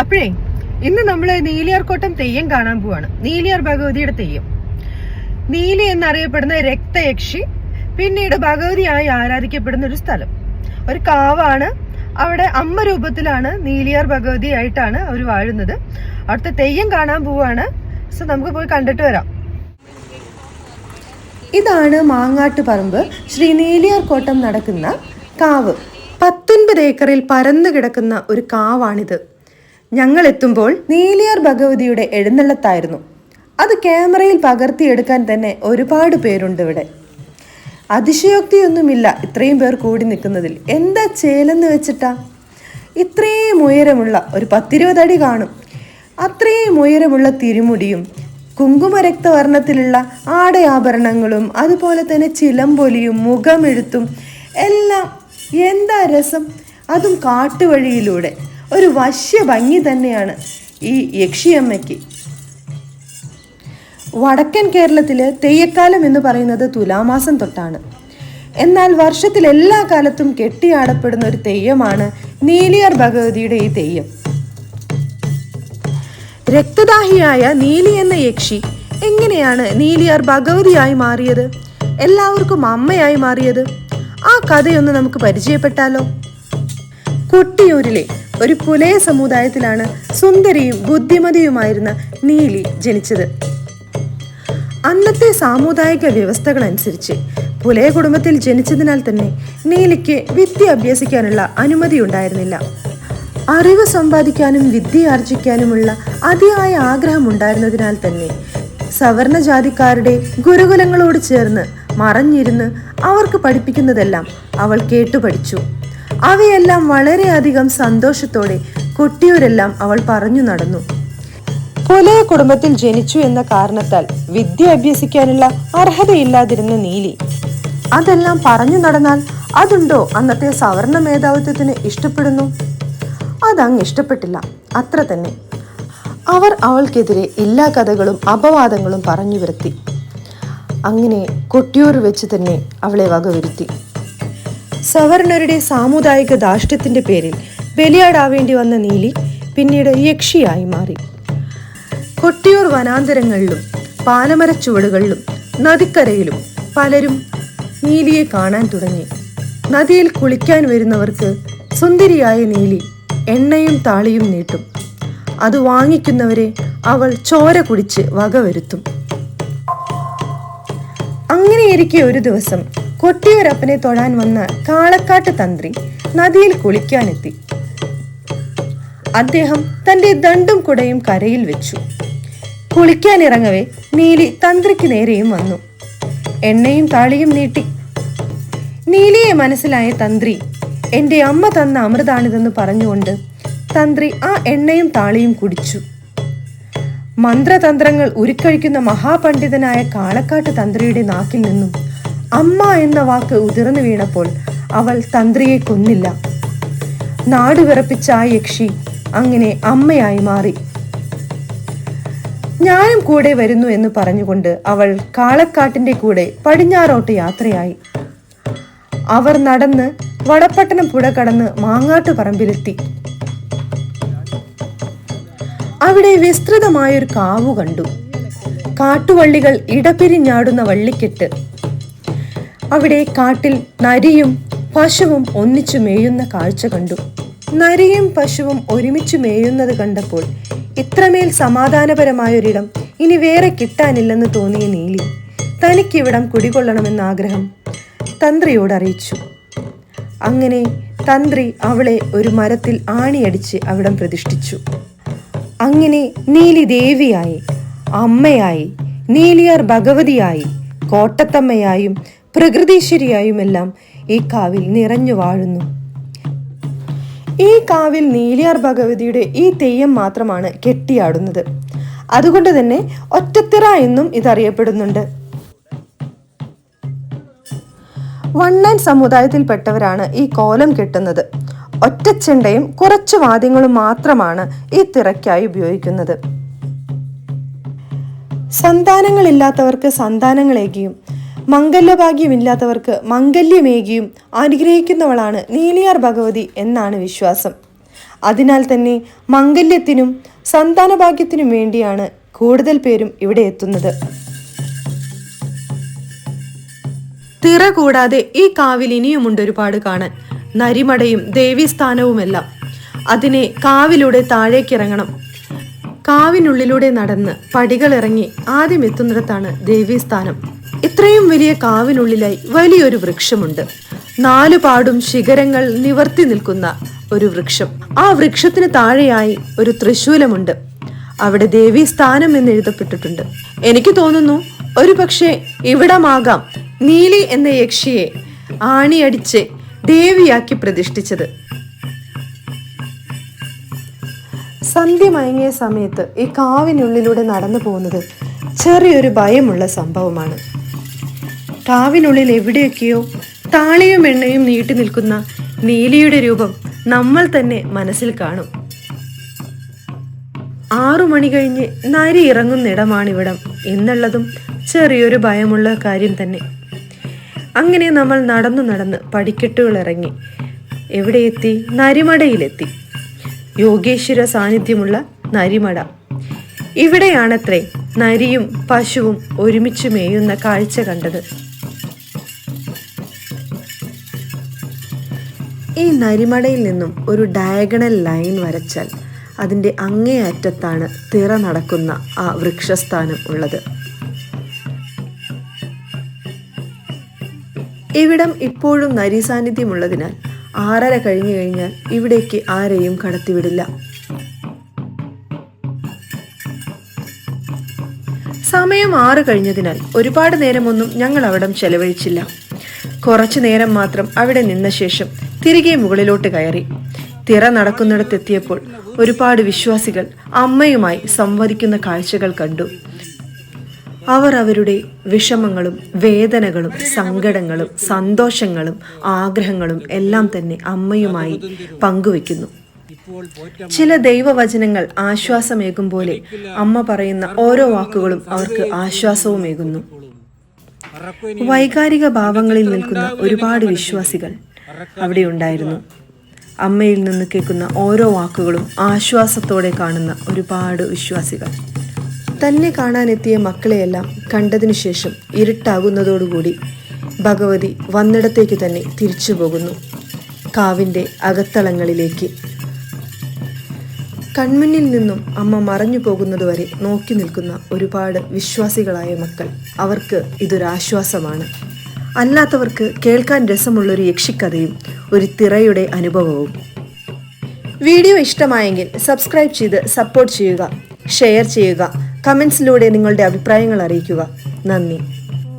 അപ്പോഴേ ഇന്ന് നമ്മൾ നീലിയാർകോട്ടം തെയ്യം കാണാൻ പോവാണ്. നീലിയാർ ഭഗവതിയുടെ തെയ്യം. നീലി എന്നറിയപ്പെടുന്ന രക്തയക്ഷി, പിന്നീട് ഭഗവതിയായി ആരാധിക്കപ്പെടുന്ന ഒരു സ്ഥലം, ഒരു കാവാണ്. അവിടെ അമ്മ രൂപത്തിലാണ് നീലിയാർ ഭഗവതി ആയിട്ടാണ് അവർ വാഴുന്നത്. അവിടുത്തെ തെയ്യം കാണാൻ പോവാണ്. സോ നമുക്ക് പോയി കണ്ടിട്ട് വരാം. ഇതാണ് മാങ്ങാട്ടുപറമ്പ് ശ്രീ നീലിയാർകോട്ടം നടക്കുന്ന കാവ്. 19 ഏക്കറിൽ പരന്നു കിടക്കുന്ന ഒരു കാവാണിത്. ഞങ്ങൾ എത്തുമ്പോൾ നീലിയാർ ഭഗവതിയുടെ എഴുന്നള്ളത്തായിരുന്നു. അത് ക്യാമറയിൽ പകർത്തിയെടുക്കാൻ തന്നെ ഒരുപാട് പേരുണ്ട് ഇവിടെ. അതിശയോക്തിയൊന്നുമില്ല ഇത്രയും പേർ കൂടി നിൽക്കുന്നതിൽ. എന്താ ചേലെന്ന് വെച്ചിട്ടാ? ഇത്രയും ഉയരമുള്ള ഒരു 10-20 അടി കാണും, അത്രയും ഉയരമുള്ള തിരുമുടിയും കുങ്കുമരക്തവർണ്ണത്തിലുള്ള ആടയാഭരണങ്ങളും അതുപോലെ തന്നെ ചിലമ്പൊലിയും മുഖമെഴുത്തും എല്ലാം. എന്താ രസം! അതും കാട്ടുവഴിയിലൂടെ. ഒരു വശ്യ ഭംഗി തന്നെയാണ് ഈ യക്ഷിയമ്മയ്ക്ക്. വടക്കൻ കേരളത്തില് തെയ്യക്കാലം എന്ന് പറയുന്നത് തുലാമാസം തൊട്ടാണ്. എന്നാൽ വർഷത്തിൽ എല്ലാ കാലത്തും കെട്ടിയാടപ്പെടുന്ന ഒരു തെയ്യമാണ് നീലിയാർ ഭഗവതിയുടെ ഈ തെയ്യം. രക്തദാഹിയായ നീലി എന്ന യക്ഷി എങ്ങനെയാണ് നീലിയാർ ഭഗവതിയായി മാറിയത്, എല്ലാവർക്കും അമ്മയായി മാറിയത്? ആ കഥയൊന്ന് നമുക്ക് പരിചയപ്പെട്ടാലോ? കൊട്ടിയൂരിലെ ഒരു പുലയ സമുദായത്തിലാണ് സുന്ദരിയും ബുദ്ധിമതിയുമായിരുന്ന നീലി ജനിച്ചത്. അന്നത്തെ സാമുദായിക വ്യവസ്ഥകൾ അനുസരിച്ച് പുലയ കുടുംബത്തിൽ ജനിച്ചതിനാൽ തന്നെ നീലിക്ക് വിദ്യ അഭ്യസിക്കാനുള്ള അനുമതി ഉണ്ടായിരുന്നില്ല. അറിവ് സമ്പാദിക്കാനും വിദ്യ ആർജിക്കാനുമുള്ള അതിയായ ആഗ്രഹം ഉണ്ടായിരുന്നതിനാൽ തന്നെ സവർണ ജാതിക്കാരുടെ ഗുരുകുലങ്ങളോട് ചേർന്ന് മറഞ്ഞിരുന്ന് അവർക്ക് പഠിപ്പിക്കുന്നതെല്ലാം അവൾ കേട്ടു പഠിച്ചു. അവയെല്ലാം വളരെയധികം സന്തോഷത്തോടെ കൊട്ടിയൂരെല്ലാം അവൾ പറഞ്ഞു നടന്നു. പുലയ കുടുംബത്തിൽ ജനിച്ചു എന്ന കാരണത്താൽ വിദ്യ അഭ്യസിക്കാനുള്ള അർഹതയില്ലാതിരുന്ന നീലി അതെല്ലാം പറഞ്ഞു നടന്നാൽ അതുണ്ടോ അന്നത്തെ സവർണ മേധാവിത്വത്തിന് ഇഷ്ടപ്പെടുന്നു? അതങ്ങ് ഇഷ്ടപ്പെട്ടില്ല, അത്ര തന്നെ. അവർ അവൾക്കെതിരെ എല്ലാ കഥകളും അപവാദങ്ങളും പറഞ്ഞു വരുത്തി. അങ്ങനെ കൊട്ടിയൂർ വെച്ച് തന്നെ അവളെ വകവരുത്തി. സവർണരുടെ സാമുദായിക ധാർഷ്ട്യത്തിന്റെ പേരിൽ ബലിയാടാവേണ്ടി വന്ന നീലി പിന്നീട് യക്ഷിയായി മാറി. കൊട്ടിയൂർ വനാന്തരങ്ങളിലും പാലമരച്ചുവടുകളിലും നദിക്കരയിലും പലരും നീലിയെ കാണാൻ തുടങ്ങി. നദിയിൽ കുളിക്കാൻ വരുന്നവർക്ക് സുന്ദരിയായ നീലി എണ്ണയും താളിയും നീട്ടും. അത് വാങ്ങിക്കുന്നവരെ അവൾ ചോര കുടിച്ച് വകവരുത്തും. അങ്ങനെയിരിക്കെ ഒരു ദിവസം കൊട്ടിയൂരപ്പനെ തൊഴാൻ വന്ന കാളക്കാട്ട് തന്ത്രി നദിയിൽ കുളിക്കാനെത്തി. അദ്ദേഹം തന്റെ ദണ്ടും കുടയും കരയിൽ വെച്ചു. കുളിക്കാനിറങ്ങവേ നീലി തന്ത്രിക്ക് നേരെയും വന്നു. എണ്ണയും താളിയും നീട്ടി. നീലിയെ മനസ്സിലായ തന്ത്രി എന്റെ അമ്മ തന്ന അമൃതാണിതെന്ന് പറഞ്ഞുകൊണ്ട് തന്ത്രി ആ എണ്ണയും താളിയും കുടിച്ചു. മന്ത്രതന്ത്രങ്ങൾ ഉരുക്കഴിക്കുന്ന മഹാപണ്ഡിതനായ കാളക്കാട്ട് തന്ത്രിയുടെ നാക്കിൽ നിന്നും അമ്മ എന്ന വാക്ക് ഉതിർന്നു വീണപ്പോൾ അവൾ തന്ത്രിയെ കൊന്നില്ല. നാട് വിറപ്പിച്ച ആ യക്ഷി അങ്ങനെ അമ്മയായി മാറി. ഞാനും കൂടെ വരുന്നു എന്ന് പറഞ്ഞുകൊണ്ട് അവൾ കാളക്കാട്ടിന്റെ കൂടെ പടിഞ്ഞാറോട്ട് യാത്രയായി. അവർ നടന്ന് വടപ്പട്ടണം പുഴ കടന്ന് മാങ്ങാട്ടുപറമ്പിലെത്തി. അവിടെ വിസ്തൃതമായൊരു കാവു കണ്ടു. കാട്ടുവള്ളികൾ ഇടപിരിഞ്ഞാടുന്ന വള്ളിക്കെട്ട്. അവിടെ കാട്ടിൽ നരിയും പശുവും ഒന്നിച്ചു മേയുന്ന കാഴ്ച കണ്ടു. നരിയും പശുവും ഒരുമിച്ച് മേയുന്നത് കണ്ടപ്പോൾ ഇത്രമേൽ സമാധാനപരമായൊരിടം ഇനി വേറെ കിട്ടാനില്ലെന്ന് തോന്നിയ നീലി തനിക്കിവിടം കുടികൊള്ളണമെന്ന ആഗ്രഹം തന്ത്രിയോട് അറിയിച്ചു. അങ്ങനെ തന്ത്രി അവളെ ഒരു മരത്തിൽ ആണിയടിച്ച് അവിടം പ്രതിഷ്ഠിച്ചു. അങ്ങനെ നീലി ദേവിയായി, അമ്മയായി, നീലിയാർ ഭഗവതിയായി, കോട്ടത്തമ്മയായും പ്രകൃതീശ്വരിയായുമെല്ലാം ഈ കാവിൽ നിറഞ്ഞു വാഴുന്നു. ഈ കാവിൽ നീലിയാർ ഭഗവതിയുടെ ഈ തെയ്യം മാത്രമാണ് കെട്ടിയാടുന്നത്. അതുകൊണ്ട് തന്നെ ഒറ്റത്തിറ എന്നും ഇതറിയപ്പെടുന്നുണ്ട്. വണ്ണാൻ സമുദായത്തിൽപ്പെട്ടവരാണ് ഈ കോലം കെട്ടുന്നത്. ഒറ്റച്ചെണ്ടയും കുറച്ചു വാദ്യങ്ങളും മാത്രമാണ് ഈ തിറയ്ക്കായി ഉപയോഗിക്കുന്നത്. സന്താനങ്ങളില്ലാത്തവർക്ക് സന്താനങ്ങളേകിയും മംഗല്യഭാഗ്യമില്ലാത്തവർക്ക് മംഗല്യമേകിയും അനുഗ്രഹിക്കുന്നവളാണ് നീലിയാർ ഭഗവതി എന്നാണ് വിശ്വാസം. അതിനാൽ തന്നെ മംഗല്യത്തിനും സന്താനഭാഗ്യത്തിനും വേണ്ടിയാണ് കൂടുതൽ പേരും ഇവിടെ എത്തുന്നത്. തിറ കൂടാതെ ഈ കാവിൽ ഇനിയുമുണ്ട് ഒരുപാട് കാണാൻ. നരിമടയും ദേവീസ്ഥാനവുമെല്ലാം. അതിനെ കാവിലൂടെ താഴേക്കിറങ്ങണം. കാവിനുള്ളിലൂടെ നടന്ന് പടികളിറങ്ങി ആദ്യം എത്തുന്നിടത്താണ് ദേവീസ്ഥാനം. ഇത്രയും വലിയ കാവിനുള്ളിലായി വലിയൊരു വൃക്ഷമുണ്ട്. 4 പാടും ശിഖരങ്ങൾ നിവർത്തി നിൽക്കുന്ന ഒരു വൃക്ഷം. ആ വൃക്ഷത്തിന് താഴെയായി ഒരു ത്രിശൂലമുണ്ട്. അവിടെ ദേവീസ്ഥാനം എന്ന് എഴുതപ്പെട്ടിട്ടുണ്ട്. എനിക്ക് തോന്നുന്നു ഒരു പക്ഷേ ഇവിടമാകാം നീലി എന്ന യക്ഷിയെ ആണിയടിച്ച് ദേവിയാക്കി പ്രതിഷ്ഠിച്ചത്. സന്ധ്യ മയങ്ങിയ സമയത്ത് ഈ കാവിനുള്ളിലൂടെ നടന്നു പോകുന്നത് ചെറിയൊരു ഭയമുള്ള സംഭവമാണ്. കാവിനുള്ളിൽ എവിടെയൊക്കെയോ താളിയും എണ്ണയും നീട്ടി നിൽക്കുന്ന നീലിയുടെ രൂപം നമ്മൾ തന്നെ മനസ്സിൽ കാണും. 6 മണി കഴിഞ്ഞ് നരി ഇറങ്ങുന്നിടമാണിവിടം എന്നുള്ളതും ചെറിയൊരു ഭയമുള്ള കാര്യം തന്നെ. അങ്ങനെ നമ്മൾ നടന്ന് പടിക്കെട്ടുകൾ ഇറങ്ങി എവിടെ എത്തി? നരിമടയിലെത്തി. യോഗേശ്വര സാന്നിധ്യമുള്ള നരിമട. ഇവിടെയാണത്രേ നരിയും പശുവും ഒരുമിച്ച് മേയുന്ന കാഴ്ച കണ്ടത്. ഈ നരിമടയിൽ നിന്നും ഒരു ഡയഗണൽ ലൈൻ വരച്ചാൽ അതിൻ്റെ അങ്ങേ അറ്റത്താണ് തിറ നടക്കുന്ന ആ വൃക്ഷസ്ഥാനം ഉള്ളത്. ഇവിടം ഇപ്പോഴും നരി സാന്നിധ്യമുള്ളതിനാൽ 6:30 കഴിഞ്ഞു കഴിഞ്ഞാൽ ഇവിടേക്ക് ആരെയും കടത്തിവിടില്ല. സമയം 6 കഴിഞ്ഞതിനാൽ ഒരുപാട് നേരമൊന്നും ഞങ്ങൾ അവിടം ചെലവഴിച്ചില്ല. കുറച്ചു നേരം മാത്രം അവിടെ നിന്ന ശേഷം തിരികെ മുകളിലോട്ട് കയറി. തിറ നടക്കുന്നിടത്തെത്തിയപ്പോൾ ഒരുപാട് വിശ്വാസികൾ അമ്മയുമായി സംവദിക്കുന്ന കാഴ്ചകൾ കണ്ടു. അവർ അവരുടെ വിഷമങ്ങളും വേദനകളും സങ്കടങ്ങളും സന്തോഷങ്ങളും ആഗ്രഹങ്ങളും എല്ലാം തന്നെ അമ്മയുമായി പങ്കുവെക്കുന്നു. ചില ദൈവവചനങ്ങൾ ആശ്വാസമേകും പോലെ അമ്മ പറയുന്ന ഓരോ വാക്കുകളും അവർക്ക് ആശ്വാസവുമേകുന്നു. വൈകാരിക ഭാവങ്ങളിൽ നിൽക്കുന്ന ഒരുപാട് വിശ്വാസികൾ അവിടെ ഉണ്ടായിരുന്നു. അമ്മയിൽ നിന്ന് കേൾക്കുന്ന ഓരോ വാക്കുകളും ആശ്വാസത്തോടെ കാണുന്ന ഒരുപാട് വിശ്വാസികൾ. തന്നെ കാണാനെത്തിയ മക്കളെയെല്ലാം കണ്ടതിനു ശേഷം ഇരുട്ടാകുന്നതോടുകൂടി ഭഗവതി വന്നിടത്തേക്ക് തന്നെ തിരിച്ചു പോകുന്നു, കാവിൻ്റെ അകത്തളങ്ങളിലേക്ക്. കൺമുന്നിൽ നിന്നും അമ്മ മറഞ്ഞു പോകുന്നതുവരെ നോക്കി നിൽക്കുന്ന ഒരുപാട് വിശ്വാസികളായ മക്കൾ. അവർക്ക് ഇതൊരാശ്വാസമാണ്. അല്ലാത്തവർക്ക് കേൾക്കാൻ രസമുള്ളൊരു യക്ഷിക്കഥയും ഒരു തിറയുടെ അനുഭവവും. വീഡിയോ ഇഷ്ടമായെങ്കിൽ സബ്സ്ക്രൈബ് ചെയ്ത് സപ്പോർട്ട് ചെയ്യുക, ഷെയർ ചെയ്യുക, കമൻസിലൂടെ നിങ്ങളുടെ അഭിപ്രായങ്ങൾ അറിയിക്കുക. നന്ദി.